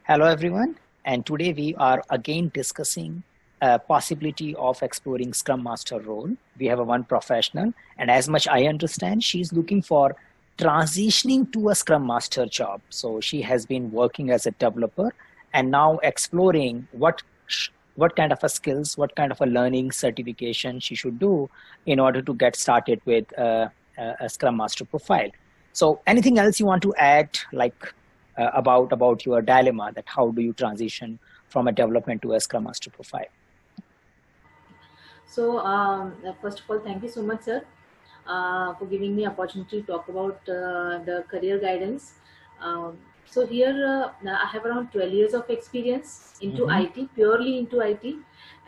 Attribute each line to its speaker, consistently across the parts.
Speaker 1: Hello, everyone. And today we are again discussing a possibility of exploring Scrum Master role. We have a one professional, and as much I understand, she's looking for transitioning to a Scrum Master job. So she has been working as a developer and now exploring what kind of a skills, what kind of a learning certification she should do in order to get started with a Scrum Master profile. So anything else you want to add, like about your dilemma, that how do you transition from a development to a Scrum Master profile?
Speaker 2: First of all, thank you so much, sir, for giving me opportunity to talk about the career guidance. I have around 12 years of experience into
Speaker 1: Mm-hmm.
Speaker 2: IT, purely into IT,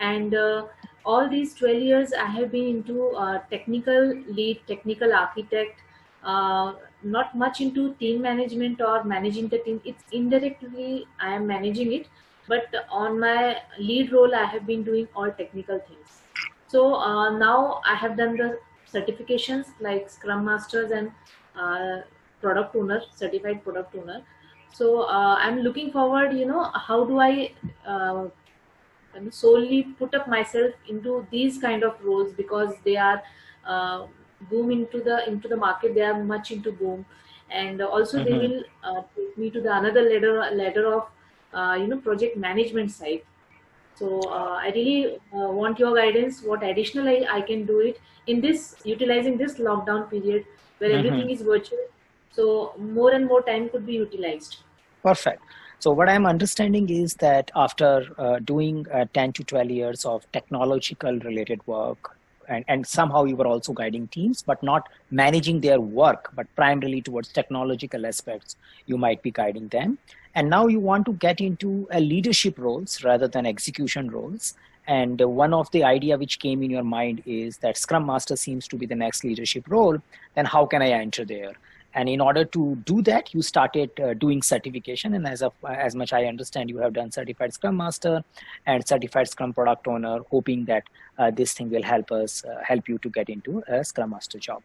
Speaker 2: and all these 12 years I have been into technical lead, technical architect, not much into team management or managing the team. It's indirectly I am managing it, but on my lead role, I have been doing all technical things. Now I have done the certifications like Scrum Masters and uh, product owner, certified product owner. I'm looking forward. How do I solely put up myself into these kind of roles because they are uh, boom into the market. They are much into boom, and also they
Speaker 1: Mm-hmm.
Speaker 2: will take me to the another ladder of project management side. I really want your guidance. What additional I can do it in this utilizing this lockdown period where
Speaker 1: Mm-hmm.
Speaker 2: everything is virtual. So more and more time could be utilized.
Speaker 1: Perfect. So what I'm understanding is that after doing 10 to 12 years of technological related work, and somehow you were also guiding teams, but not managing their work, but primarily towards technological aspects, you might be guiding them. And now you want to get into a leadership roles rather than execution roles. And one of the idea which came in your mind is that Scrum Master seems to be the next leadership role. Then how can I enter there? And in order to do that, you started doing certification. And as much I understand, you have done certified Scrum Master and certified Scrum Product Owner, hoping that this thing will help you to get into a Scrum Master job.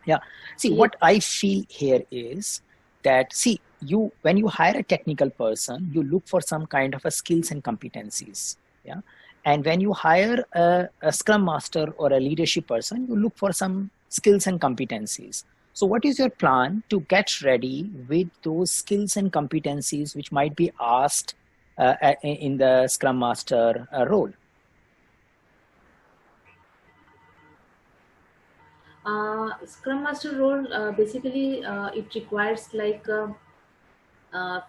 Speaker 1: Yeah. See,
Speaker 2: Yes.
Speaker 1: what I feel here is that, see, you when you hire a technical person, you look for some kind of a skills and competencies. Yeah. And when you hire a Scrum Master or a leadership person, you look for some skills and competencies. So what is your plan to get ready with those skills and competencies which might be asked in the Scrum Master role?
Speaker 2: Scrum Master role basically it requires like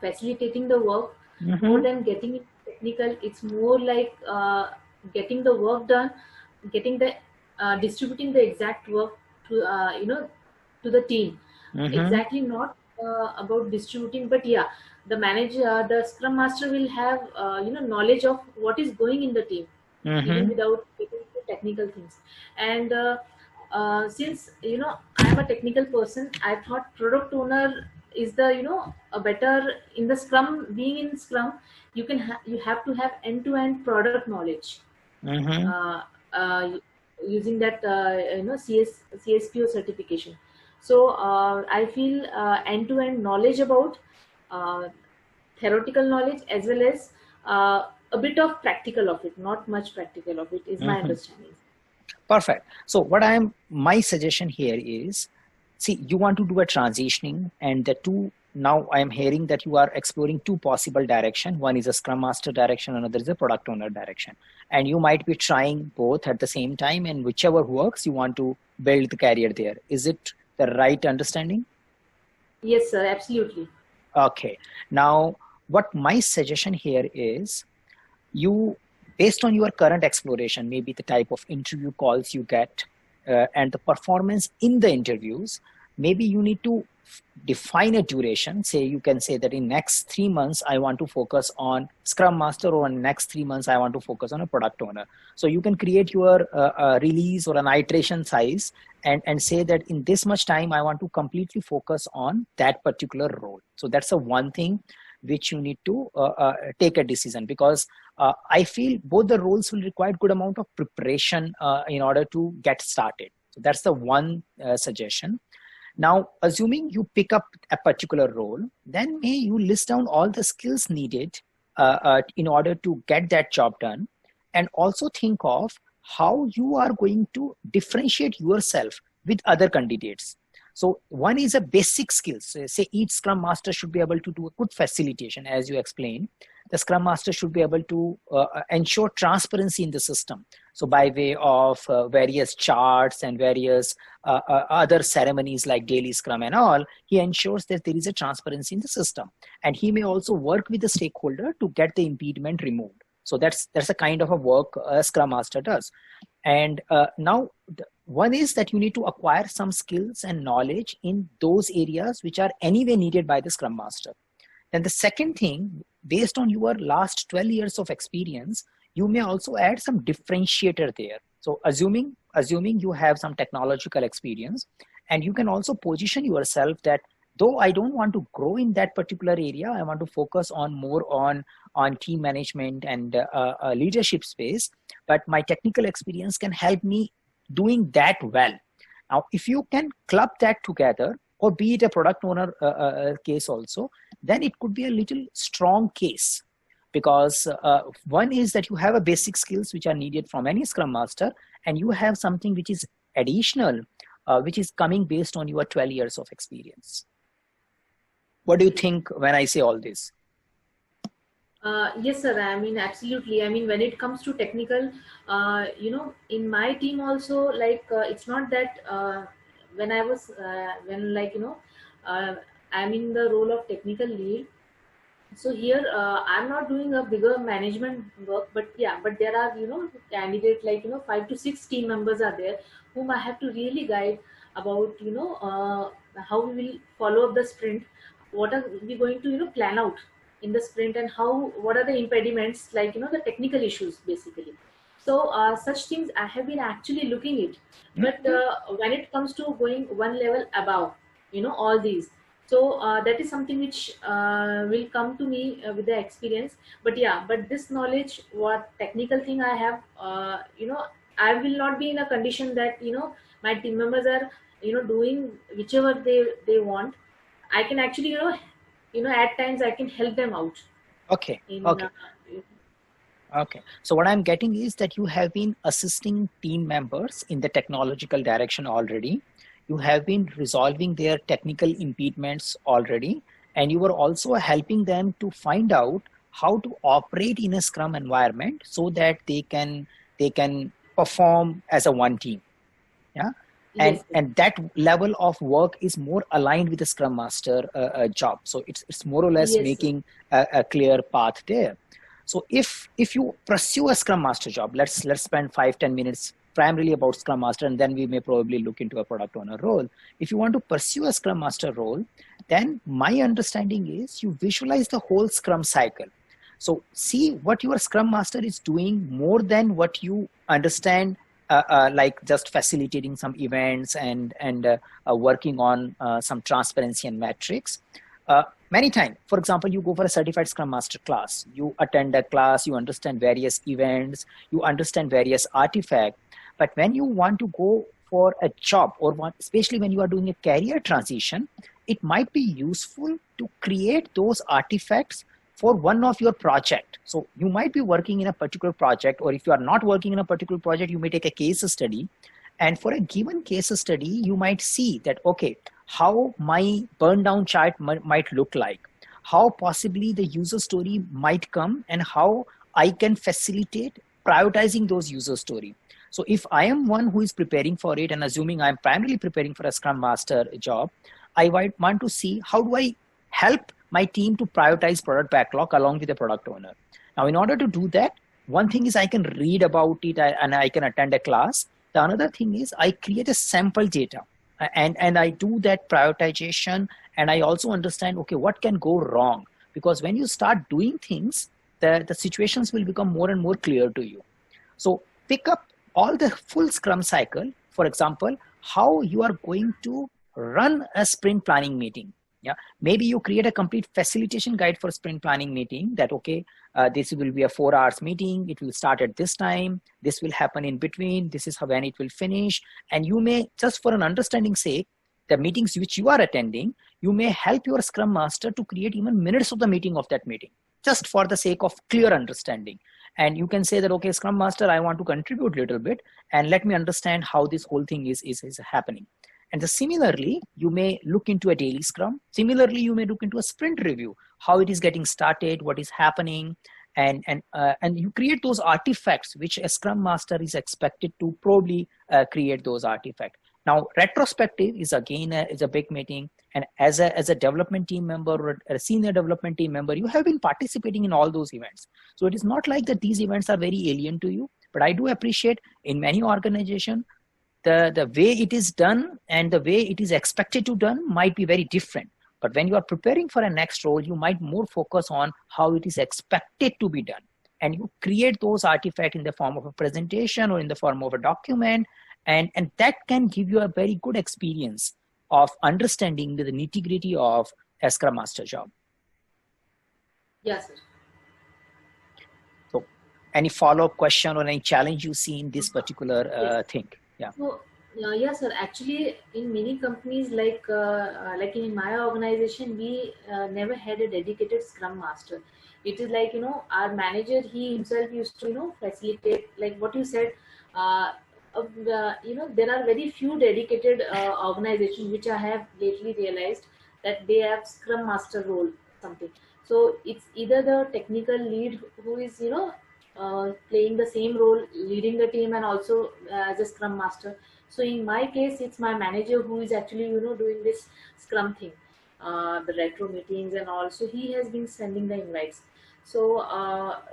Speaker 2: facilitating the work more
Speaker 1: Mm-hmm.
Speaker 2: than getting it technical. It's more like getting the work done, getting the distributing the exact work to to the team.
Speaker 1: Mm-hmm.
Speaker 2: Exactly, not about distributing, but yeah, the Scrum Master will have knowledge of what is going in the team, even
Speaker 1: Mm-hmm.
Speaker 2: without getting into technical things. And since I am a technical person, I thought product owner is the a better in the Scrum. Being in Scrum, you have to have end to end product knowledge,
Speaker 1: Mm-hmm.
Speaker 2: uh, uh, using that CSPO certification. I feel end to end knowledge about uh, theoretical knowledge as well as a bit of practical of it. Not much practical of it is my
Speaker 1: Mm-hmm.
Speaker 2: understanding.
Speaker 1: Perfect. So my suggestion here is, see, you want to do a transitioning, and now I am hearing that you are exploring two possible direction. One is a Scrum Master direction, another is a Product Owner direction. And you might be trying both at the same time, and whichever works, you want to build the career there. Is it the right understanding?
Speaker 2: Yes, sir, absolutely.
Speaker 1: Okay. Now, what my suggestion here is, you based on your current exploration, maybe the type of interview calls you get, and the performance in the interviews, maybe you need to define a duration. Say, you can say that in next 3 months I want to focus on Scrum Master, or in next 3 months I want to focus on a Product Owner. So you can create your release or an iteration size, and say that in this much time I want to completely focus on that particular role. So that's the one thing which you need to take a decision, because I feel both the roles will require good amount of preparation in order to get started. So that's the one suggestion. Now, assuming you pick up a particular role, then may you list down all the skills needed in order to get that job done, and also think of how you are going to differentiate yourself with other candidates. So one is a basic skill. So say each Scrum Master should be able to do a good facilitation, as you explained. The Scrum Master should be able to ensure transparency in the system. So by way of various charts and various other ceremonies like daily Scrum and all, he ensures that there is a transparency in the system. And he may also work with the stakeholder to get the impediment removed. So that's a kind of a work a Scrum Master does. And now one is that you need to acquire some skills and knowledge in those areas which are anyway needed by the Scrum Master. Then the second thing, based on your last 12 years of experience, you may also add some differentiator there. So assuming you have some technological experience, and you can also position yourself that though I don't want to grow in that particular area, I want to focus on more on team management and leadership space, but my technical experience can help me doing that well. Now, if you can club that together, or be it a product owner case also, then it could be a little strong case, because one is that you have a basic skills which are needed from any Scrum Master, and you have something which is additional, which is coming based on your 12 years of experience. What do you think when I say all this?
Speaker 2: Yes, sir. I mean, absolutely. I mean, when it comes to technical, in my team also, like, it's not that when I was, I'm in the role of technical lead. So here, I'm not doing a bigger management work, but yeah, but there are, candidates like, 5 to 6 team members are there whom I have to really guide about, how we will follow up the sprint, what are we going to, plan out in the sprint, and what are the impediments, like, the technical issues basically. So such things I have been actually looking at, but when it comes to going one level above, all these, so that is something which will come to me with the experience. But yeah, but this knowledge, what technical thing I have, I will not be in a condition that, my team members are, doing whichever they want. I can actually, at times I can help them out.
Speaker 1: Okay. Okay. So what I'm getting is that you have been assisting team members in the technological direction already. You have been resolving their technical impediments already, and you were also helping them to find out how to operate in a Scrum environment so that they can perform as a one team. Yeah.
Speaker 2: Yes.
Speaker 1: And that level of work is more aligned with the Scrum Master job. So it's more or less
Speaker 2: Yes,
Speaker 1: making a clear path there. So if you pursue a Scrum Master job, let's spend 5-10 minutes primarily about Scrum Master, and then we may probably look into a product owner role. If you want to pursue a Scrum Master role, then my understanding is you visualize the whole Scrum cycle. So see what your Scrum Master is doing more than what you understand, like just facilitating some events and working on some transparency and metrics. Many times, for example, you go for a certified Scrum Master class, you attend a class, you understand various events, you understand various artifacts. But when you want to go for a job, especially when you are doing a career transition, it might be useful to create those artifacts for one of your project. So you might be working in a particular project, or if you are not working in a particular project, you may take a case study. And for a given case study, you might see that, okay, how my burn down chart might look like, how possibly the user story might come, and how I can facilitate prioritizing those user story. So if I am one who is preparing for it, and assuming I'm primarily preparing for a Scrum Master job, I might want to see how do I help my team to prioritize product backlog along with the product owner. Now, in order to do that, one thing is I can read about it and I can attend a class. The another thing is I create a sample data and I do that prioritization, and I also understand, okay, what can go wrong? Because when you start doing things, the situations will become more and more clear to you. So pick up all the full Scrum cycle. For example, how you are going to run a sprint planning meeting. Yeah, maybe you create a complete facilitation guide for sprint planning meeting that, okay, this will be a 4 hours meeting. It will start at this time. This will happen in between. This is when it will finish. And you may, just for an understanding sake, the meetings which you are attending, you may help your Scrum Master to create even minutes of the meeting of that meeting, just for the sake of clear understanding. And you can say that, okay, Scrum Master, I want to contribute a little bit, and let me understand how this whole thing is happening. And similarly, you may look into a daily Scrum. Similarly, you may look into a sprint review, how it is getting started, what is happening, and you create those artifacts which a Scrum Master is expected to probably create those artifacts. Now, retrospective is again is a big meeting, and as a development team member or a senior development team member, you have been participating in all those events. So it is not like that these events are very alien to you, but I do appreciate in many organizations, the way it is done and the way it is expected to done might be very different. But when you are preparing for a next role, you might more focus on how it is expected to be done. And you create those artifacts in the form of a presentation or in the form of a document. And that can give you a very good experience of understanding the nitty-gritty of a Scrum Master job.
Speaker 2: Yes, sir.
Speaker 1: So any follow-up question or any challenge you see in this particular thing? Yeah.
Speaker 2: So, yes, sir. Actually, in many companies, like in my organization, we never had a dedicated Scrum Master. It is like, our manager, he himself used to, facilitate, like what you said. There are very few dedicated organizations which I have lately realized that they have Scrum Master role something. So it's either the technical lead who is playing the same role, leading the team, and also as a Scrum Master. So in my case, it's my manager who is actually doing this Scrum thing, the retro meetings, and also he has been sending the invites. So,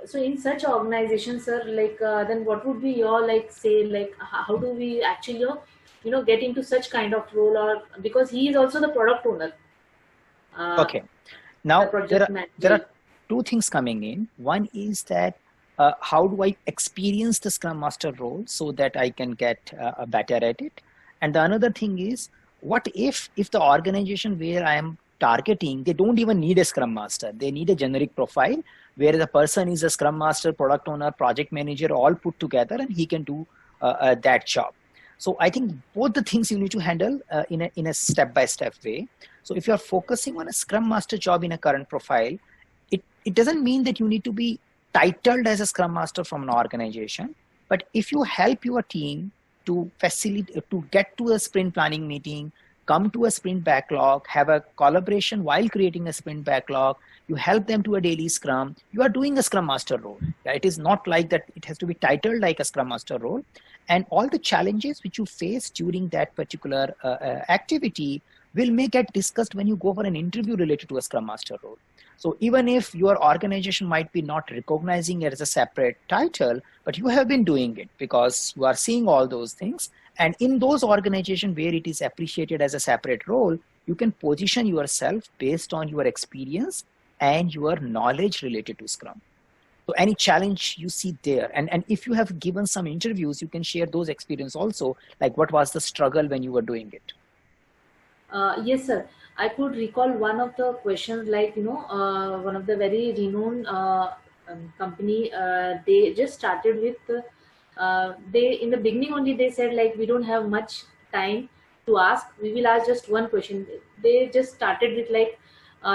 Speaker 2: so in such organizations, sir, like then what would be your how do we actually get into such kind of role, or because he is also the product owner.
Speaker 1: Okay, now there are two things coming in. One is that how do I experience the Scrum Master role so that I can get better at it, and the another thing is, what if the organization where I am targeting, they don't even need a Scrum Master, they need a generic profile where the person is a Scrum Master, product owner, project manager, all put together, and he can do that job. So I think both the things you need to handle in a step-by-step way. So if you're focusing on a Scrum Master job in a current profile, it doesn't mean that you need to be titled as a Scrum Master from an organization. But if you help your team to facilitate, to get to a sprint planning meeting, come to a sprint backlog, have a collaboration while creating a sprint backlog, you help them to a daily Scrum, you are doing a Scrum Master role. It is not like that it has to be titled like a Scrum Master role. And all the challenges which you face during that particular activity may get discussed when you go for an interview related to a Scrum Master role. So even if your organization might be not recognizing it as a separate title, but you have been doing it because you are seeing all those things. And in those organizations where it is appreciated as a separate role, you can position yourself based on your experience and your knowledge related to Scrum. So any challenge you see there, and if you have given some interviews, you can share those experience also, like what was the struggle when you were doing it?
Speaker 2: Yes, sir. I could recall one of the questions, like, one of the very renowned company, they just started with, in the beginning only, they said, like, we don't have much time to ask. We will ask just one question. They just started with, like,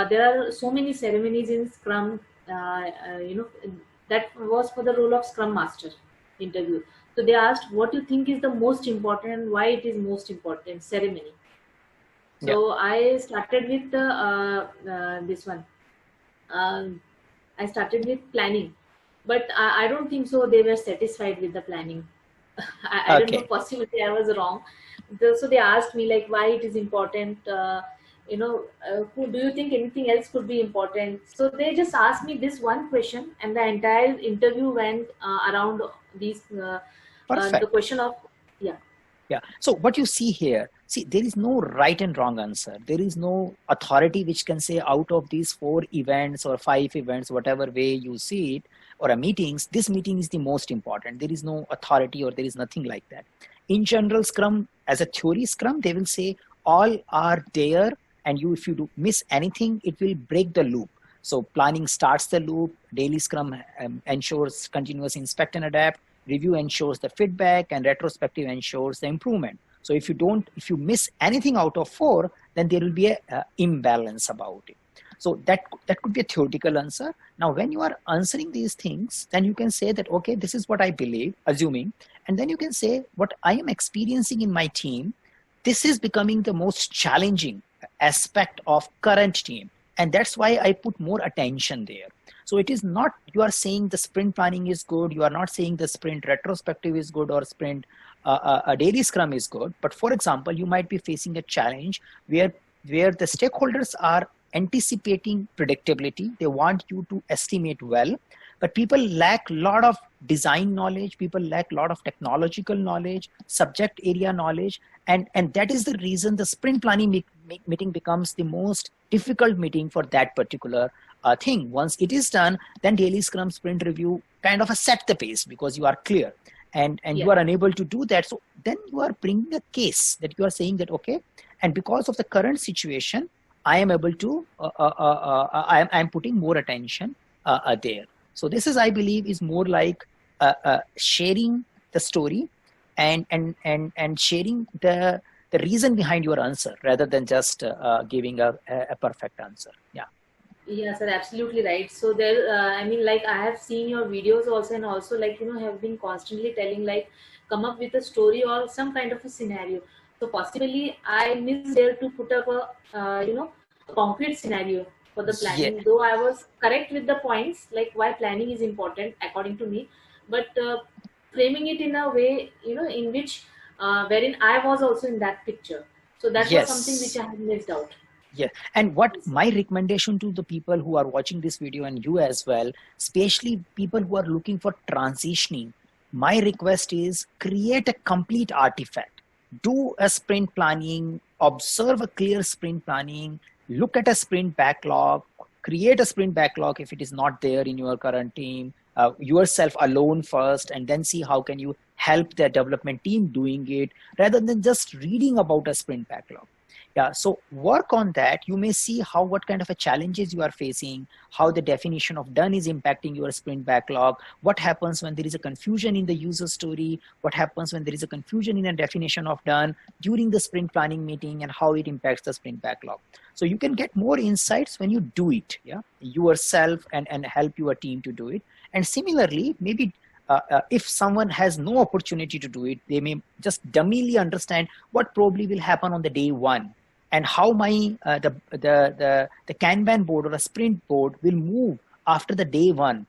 Speaker 2: there are so many ceremonies in Scrum, that was for the role of Scrum Master interview. So they asked, what you think is the most important and why it is most important ceremony. So I started with this one. I started with planning, but I don't think so they were satisfied with the planning. I don't know, possibly I was wrong. So they asked me, like, why it is important. Who do you think anything else could be important? So they just asked me this one question, and the entire interview went around these the question of
Speaker 1: Yeah. So what you see here, there is no right and wrong answer. There is no authority which can say out of these 4 events or 5 events, whatever way you see it, or a meetings, this meeting is the most important. There is no authority or there is nothing like that. In general, Scrum, as a theory Scrum, they will say all are there, and if you miss anything, it will break the loop. So planning starts the loop, daily Scrum ensures continuous inspect and adapt, review ensures the feedback, and retrospective ensures the improvement. So if you miss anything out of 4, then there will be a imbalance about it. So that could be a theoretical answer. Now, when you are answering these things, then you can say that, okay, this is what I believe, assuming, and then you can say what I am experiencing in my team. This is becoming the most challenging aspect of current team. And that's why I put more attention there. So it is not, you are saying the sprint planning is good. You are not saying the sprint retrospective is good or sprint a daily scrum is good. But for example, you might be facing a challenge where the stakeholders are anticipating predictability. They want you to estimate well, but people lack a lot of design knowledge. People lack a lot of technological knowledge, subject area knowledge. And that is the reason the sprint planning meeting becomes the most difficult meeting for that particular thing. Once it is done, then daily scrum sprint review kind of set the pace because you are clear. And you are unable to do that. So then you are bringing a case that you are saying that, okay, and because of the current situation, I am able to, I am putting more attention there. So this is, I believe, is more like sharing the story and sharing the reason behind your answer rather than just giving a perfect answer. Yeah.
Speaker 2: Yeah, sir, absolutely right. So there, I mean, like I have seen your videos also, and also like have been constantly telling like come up with a story or some kind of a scenario. So possibly I missed there to put up a a concrete scenario for the
Speaker 1: Yeah.
Speaker 2: planning. Though I was correct with the points like why planning is important according to me, but framing it in a way in which wherein I was also in that picture. So that was something which
Speaker 1: Yes.
Speaker 2: I have missed out.
Speaker 1: Yeah. And what my recommendation to the people who are watching this video and you as well, especially people who are looking for transitioning, my request is create a complete artifact. Do a sprint planning, observe a clear sprint planning, look at a sprint backlog, create a sprint backlog if it is not there in your current team, yourself alone first, and then see how can you help the development team doing it rather than just reading about a sprint backlog. Yeah, so work on that. You may see what kind of a challenges you are facing, how the definition of done is impacting your sprint backlog, what happens when there is a confusion in the user story, what happens when there is a confusion in a definition of done during the sprint planning meeting, and how it impacts the sprint backlog. So you can get more insights when you do it, yeah, yourself and help your team to do it. And similarly, maybe if someone has no opportunity to do it, they may just dumbly understand what probably will happen on the day one and how my the Kanban board or a sprint board will move after the day one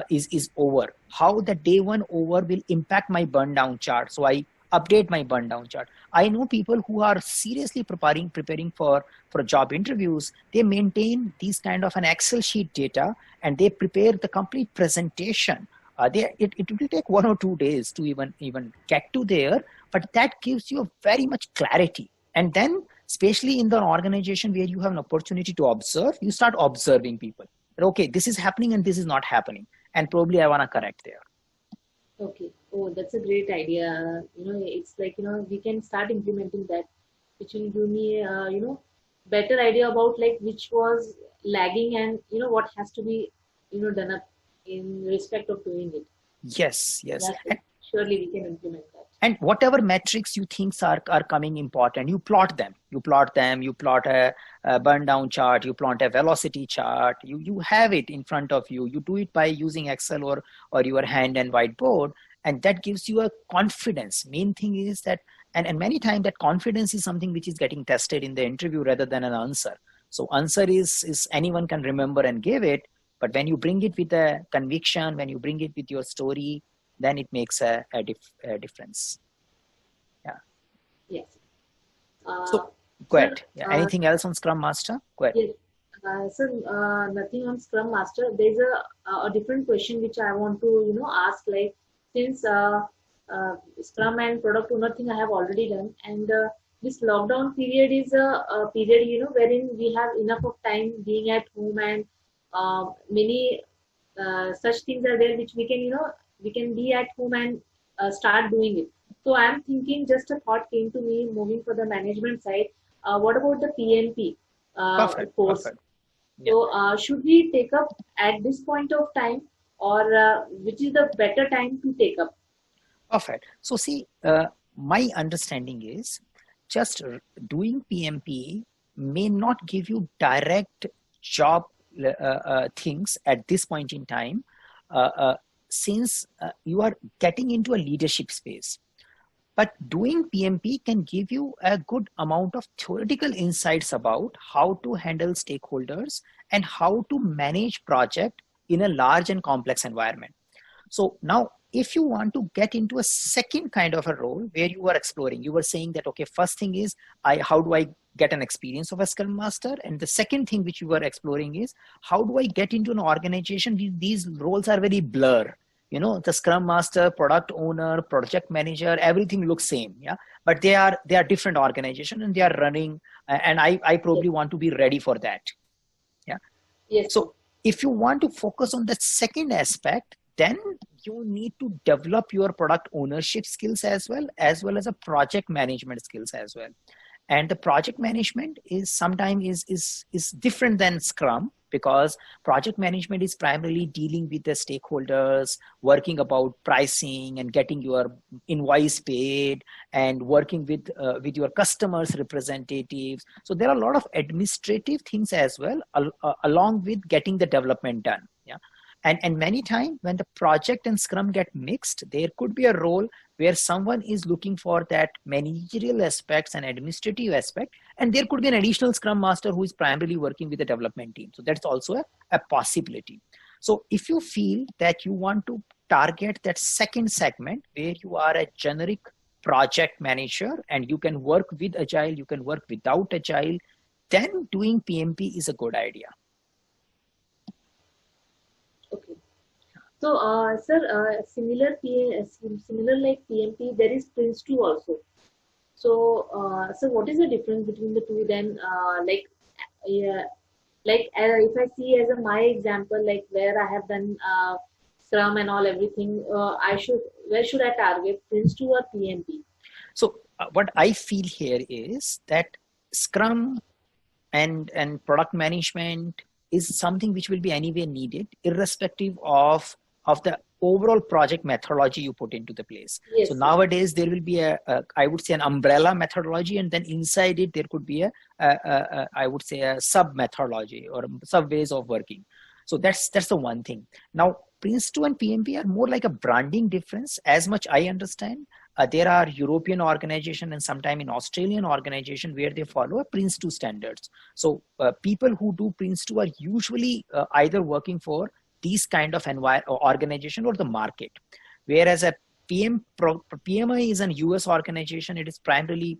Speaker 1: is over. How the day one over will impact my burn down chart. So I update my burn down chart. I know people who are seriously preparing for job interviews. They maintain these kind of an Excel sheet data and they prepare the complete presentation. It will take 1 or 2 days to even get to there, but that gives you very much clarity. And then, especially in the organization where you have an opportunity to observe, you start observing people. Okay, this is happening and this is not happening, and probably I want to correct there.
Speaker 2: Okay. Oh, that's a great idea. It's like, we can start implementing that, which will give me, better idea about like which was lagging and, what has to be, done up in respect of doing it.
Speaker 1: Yes.
Speaker 2: That surely we can implement that.
Speaker 1: And whatever metrics you think are coming important, you plot them. You plot a burn down chart, you plot a velocity chart, you have it in front of you. You do it by using Excel or your hand and whiteboard, and that gives you a confidence. Main thing is that, and many times that confidence is something which is getting tested in the interview rather than an answer. So answer is anyone can remember and give it, but when you bring it with a conviction, when you bring it with your story, then it makes a difference. Yeah.
Speaker 2: Yes.
Speaker 1: So go ahead. Yeah. Anything else on Scrum Master? Go ahead.
Speaker 2: Yes. Nothing on Scrum Master. There's a different question which I want to ask. Like since Scrum and product owner thing I have already done, and this lockdown period is a period wherein we have enough of time being at home, and many such things are there which we can be at home and start doing it. So I'm thinking, just a thought came to me moving for the management side. What about the PMP course?
Speaker 1: Perfect.
Speaker 2: Yeah. So should we take up at this point of time, or which is the better time to take up?
Speaker 1: Perfect. So see, my understanding is just doing PMP may not give you direct job things at this point in time, since you are getting into a leadership space. But doing PMP can give you a good amount of theoretical insights about how to handle stakeholders and how to manage project in a large and complex environment. So now, if you want to get into a second kind of a role where you are exploring, you were saying that, okay, first thing is, how do I get an experience of a Scrum Master? And the second thing which you were exploring is, how do I get into an organization? These roles are very blur. You know, the Scrum Master, product owner, project manager, everything looks same. Yeah. But they are different organizations and they are running, and I probably want to be ready for that. Yeah.
Speaker 2: Yes.
Speaker 1: So if you want to focus on the second aspect, then you need to develop your product ownership skills as well as a project management skills as well. And the project management is sometimes is different than Scrum, because project management is primarily dealing with the stakeholders, working about pricing and getting your invoice paid, and working with your customers representatives. So there are a lot of administrative things as well, along with getting the development done. Yeah. And many times when the project and Scrum get mixed, there could be a role where someone is looking for that managerial aspects and administrative aspect, and there could be an additional Scrum Master who is primarily working with the development team. So that's also a possibility. So if you feel that you want to target that second segment where you are a generic project manager and you can work with Agile, you can work without Agile, then doing PMP is a good idea.
Speaker 2: Okay. So, sir, similar like PMP, there is Prince2 also. So, so what is the difference between the two then? If I see as my example, like where I have done Scrum and all everything, where should I target, Prince2 or PMP?
Speaker 1: So, what I feel here is that Scrum and product management is something which will be anyway needed, irrespective of the overall project methodology you put into the place.
Speaker 2: Yes.
Speaker 1: So nowadays there will be I would say an umbrella methodology, and then inside it there could be I would say a sub methodology or sub ways of working. So that's the one thing. Now Prince2 and PMP are more like a branding difference, as much I understand. There are European organization and sometime in Australian organization where they follow a Prince2 standards. So people who do Prince2 are usually either working for these kind of organization or the market. Whereas a PMI is an US organization. It is primarily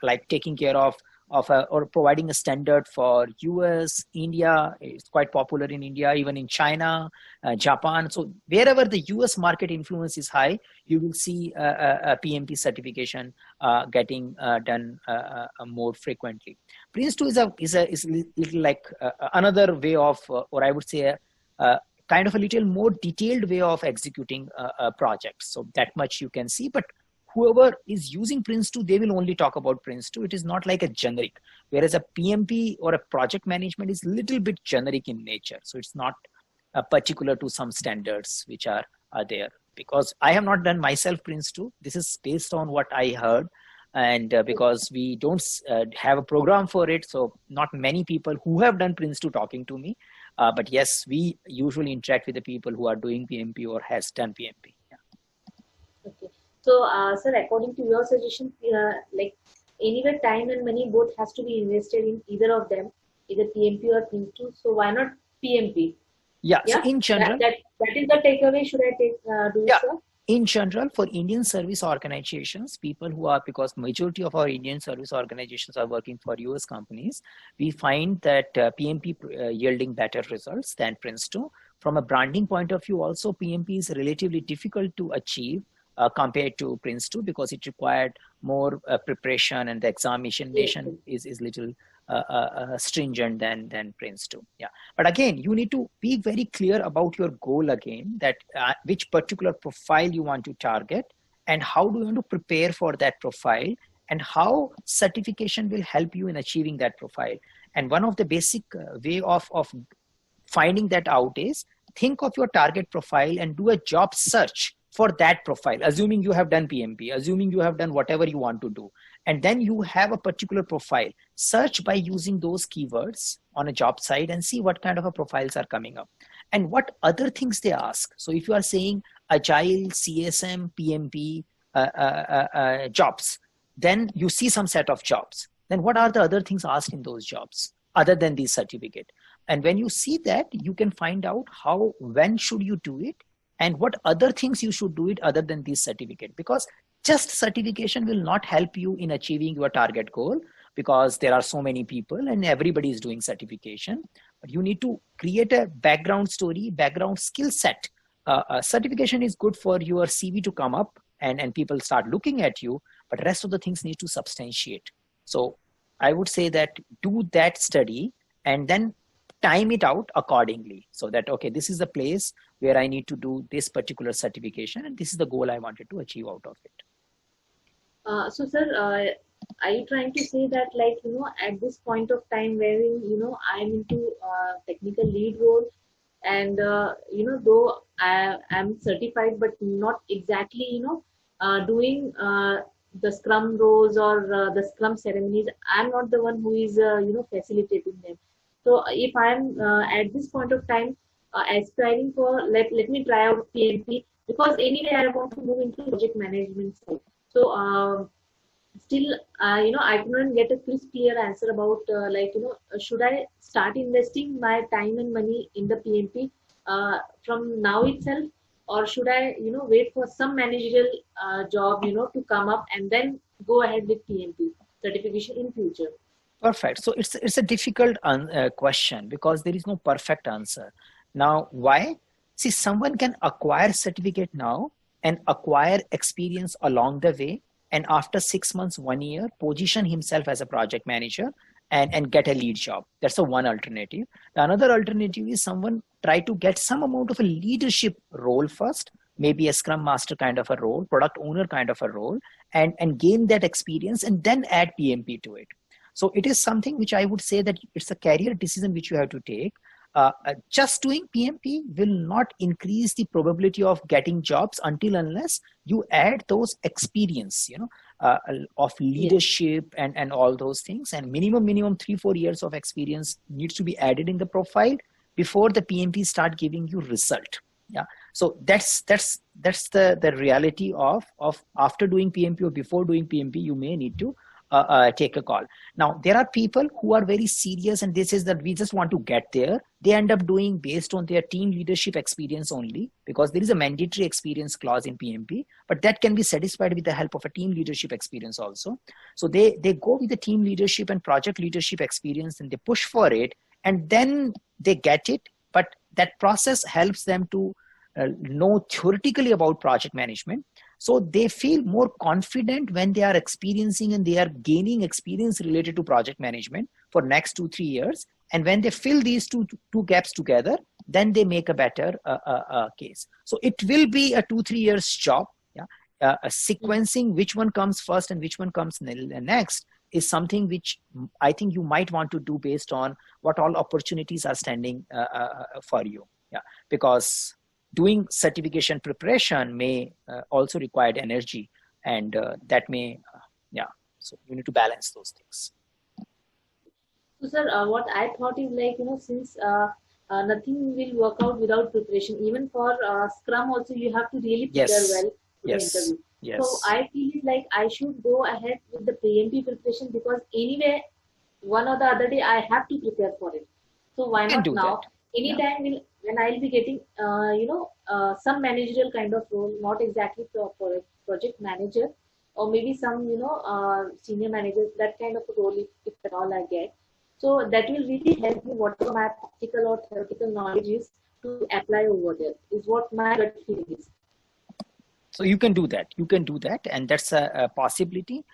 Speaker 1: like taking care of or providing a standard for US, India. It's quite popular in India, even in China, Japan. So wherever the US market influence is high, you will see a PMP certification getting done more frequently. Prince2 is little like another way of, or I would say kind of a little more detailed way of executing a project. So that much you can see, but whoever is using Prince2, they will only talk about Prince2. It is not like a generic, whereas a PMP or a project management is a little bit generic in nature. So it's not particular to some standards which are there. Because I have not done myself Prince2. This is based on what I heard. And because we don't have a program for it, so not many people who have done Prince2 talking to me. But yes, we usually interact with the people who are doing PMP or has done PMP. Yeah.
Speaker 2: Okay. So, sir, according to your suggestion, like anyway, time and money both has to be invested in either of them, either PMP or Prince2. So why not PMP?
Speaker 1: Yeah. So in general,
Speaker 2: that is the takeaway. Should I do,
Speaker 1: yeah.
Speaker 2: Sir?
Speaker 1: In general, for Indian service organizations, people who are, because majority of our Indian service organizations are working for US companies, we find that PMP yielding better results than Prince2. From a branding point of view, also PMP is relatively difficult to achieve compared to Prince2, because it required more preparation, and the examination is little stringent than Prince2. Yeah. But again, you need to be very clear about your goal again, that which particular profile you want to target, and how do you want to prepare for that profile, and how certification will help you in achieving that profile. And one of the basic way of finding that out is, think of your target profile and do a job search for that profile, assuming you have done PMP, assuming you have done whatever you want to do, and then you have a particular profile, search by using those keywords on a job site and see what kind of a profiles are coming up and what other things they ask. So if you are saying agile, CSM, PMP jobs, then you see some set of jobs. Then what are the other things asked in those jobs other than the certificate? And when you see that, you can find out when should you do it and what other things you should do it other than this certificate. Because just certification will not help you in achieving your target goal, because there are so many people and everybody is doing certification. But you need to create a background story, background skill set. Certification is good for your CV to come up and people start looking at you, but rest of the things need to substantiate. So I would say that do that study and then time it out accordingly, so that, okay, this is the place where I need to do this particular certification and this is the goal I wanted to achieve out of it.
Speaker 2: So sir, are you trying to say that, like, at this point of time wherein, I'm into technical lead role, and, though I'm certified, but not exactly, doing the Scrum roles or the Scrum ceremonies, I'm not the one who is, facilitating them. So if I'm at this point of time aspiring for, let me try out PMP, because anyway I want to move into project management side. So still, I couldn't get a clear answer about should I start investing my time and money in the PMP from now itself, or should I wait for some managerial job to come up and then go ahead with PMP certification in future?
Speaker 1: Perfect. So it's a difficult question, because there is no perfect answer. Now, why? See, someone can acquire certificate now and acquire experience along the way, and after 6 months, 1 year, position himself as a project manager and get a lead job. That's the one alternative. The another alternative is someone try to get some amount of a leadership role first, maybe a Scrum Master kind of a role, product owner kind of a role, and gain that experience and then add PMP to it. So it is something which I would say that it's a career decision which you have to take. Just doing PMP will not increase the probability of getting jobs unless you add those experience, of leadership and all those things. And minimum 3-4 years of experience needs to be added in the profile before the PMP start giving you result. Yeah. So that's the reality of after doing PMP or before doing PMP, you may need to take a call. Now, there are people who are very serious and this is that we just want to get there. They end up doing based on their team leadership experience only, because there is a mandatory experience clause in PMP, but that can be satisfied with the help of a team leadership experience also. So they go with the team leadership and project leadership experience and they push for it and then they get it. But that process helps them to know theoretically about project management. So they feel more confident when they are experiencing and they are gaining experience related to project management for next 2-3 years. And when they fill these two gaps together, then they make a better case. So it will be a 2-3 years job. Yeah, sequencing which one comes first and which one comes next is something which I think you might want to do based on what all opportunities are standing for you. Yeah, because doing certification preparation may also require energy, and that may, so you need to balance those things.
Speaker 2: So sir, what I thought is since nothing will work out without preparation, even for Scrum also you have to really prepare well for the interview.
Speaker 1: Yes.
Speaker 2: So I feel like I should go ahead with the PMP preparation, because anyway, one or the other day I have to prepare for it. So why not now? Anytime when I'll be getting, some managerial kind of role, not exactly for a project manager, or maybe some, senior manager, that kind of a role if at all I get. So that will really help me, whatever my practical or theoretical knowledge is, to apply over there, is what my gut feeling is.
Speaker 1: So you can do that. And that's a possibility.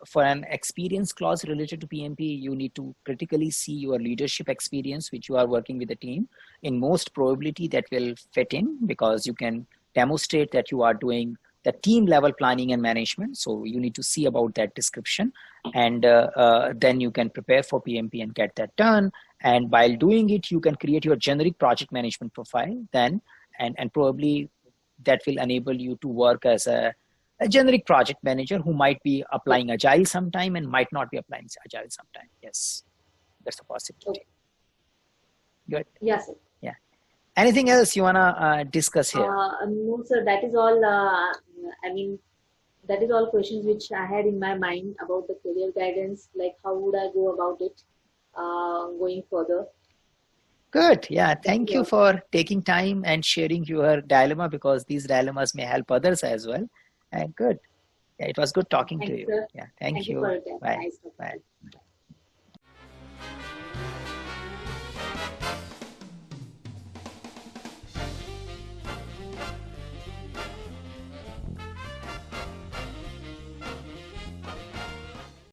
Speaker 1: For an experience clause related to PMP, you need to critically see your leadership experience, which you are working with the team. In most probability, that will fit in, because you can demonstrate that you are doing the team level planning and management. So you need to see about that description, and then you can prepare for PMP and get that done. And while doing it, you can create your generic project management profile then, and probably that will enable you to work as a generic project manager who might be applying Agile sometime and might not be applying Agile sometime. Yes, that's a possibility.
Speaker 2: Okay.
Speaker 1: Good.
Speaker 2: Yes, sir.
Speaker 1: Yeah. Anything else you wanna discuss here?
Speaker 2: No, sir. That is all. I mean, that is all questions which I had in my mind about the career guidance. Like, how would I go about it going further?
Speaker 1: Good. Yeah.
Speaker 2: That is
Speaker 1: Thank you
Speaker 2: all.
Speaker 1: for taking time and sharing your dilemma, because these dilemmas may help others as well. Good. Yeah, it was good talking to
Speaker 2: Thank you,
Speaker 1: you.
Speaker 2: sir.
Speaker 1: Yeah. Thank
Speaker 2: Thank you for
Speaker 1: you.
Speaker 2: your time.
Speaker 1: Bye.
Speaker 2: Nice talking
Speaker 1: Bye.
Speaker 2: to you.